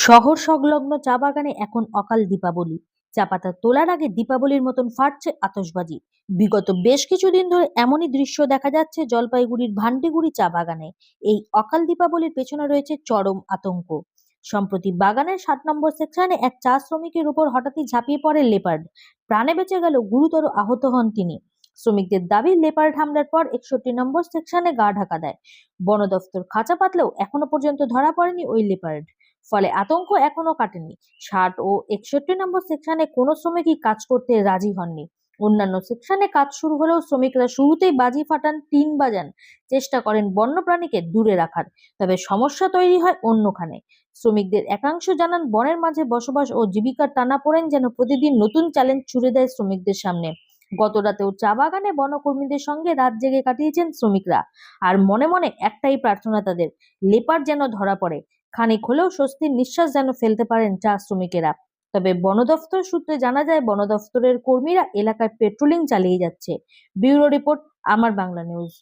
শহর সংলগ্ন চা বাগানে এখন অকাল দীপাবলি। চা পাতা তোলার আগে দীপাবলির মতন ফাটছে আতশবাজি। বিগত বেশ কিছুদিন ধরে এমনই দৃশ্য দেখা যাচ্ছে জলপাইগুড়ির ভান্ডিগুড়ি চা বাগানে। এই অকাল দীপাবলির পেছনে রয়েছে চরম আতঙ্ক। সম্প্রতি বাগানের 7 নম্বর সেকশনে এক চা শ্রমিকের উপর হঠাৎই ঝাঁপিয়ে পড়ে লেপার্ড। প্রাণে বেঁচে গেল, গুরুতর আহত হন তিনি। শ্রমিকদের দাবি, লেপার্ড হামলার পর 61 নম্বর সেকশনে গা ঢাকা দেয়। বন দফতর খাঁচা পাতলেও এখনো পর্যন্ত ধরা পড়েনি ওই লেপার্ড। ফলে আতঙ্ক এখনো কাটেনি। 60 ও 61 নম্বর সেকশনে কোনো শ্রমিকই কাজ করতে রাজি হননি। অন্যান্য সেকশনে কাজ শুরু হলেও শ্রমিকরা শুরুতেই বাজি ফাটান, টিন বাজান, চেষ্টা করেন বন্যপ্রাণীকে দূরে রাখার। তবে সমস্যা তৈরি হয় অন্যখানে। শ্রমিকদের একাংশ জানান, বনের মাঝে বসবাস ও জীবিকার টানাপোড়েন যেন প্রতিদিন নতুন চ্যালেঞ্জ ছুড়ে দেয় শ্রমিকদের সামনে। গত রাতেও চা বাগানে বনকর্মীদের সঙ্গে রাত জেগে কাটিয়েছেন শ্রমিকরা। আর মনে মনে একটাই প্রার্থনা তাদের, লেপার যেন ধরা পড়ে। খানিক হলেও স্বস্তির নিঃশ্বাস যেন ফেলতে পারেন চা শ্রমিকেরা। তবে বন দফতর সূত্রে জানা যায়, বন দফতরের কর্মীরা এলাকায় পেট্রোলিং চালিয়ে যাচ্ছে। ব্যুরো রিপোর্ট, আমার বাংলা নিউজ।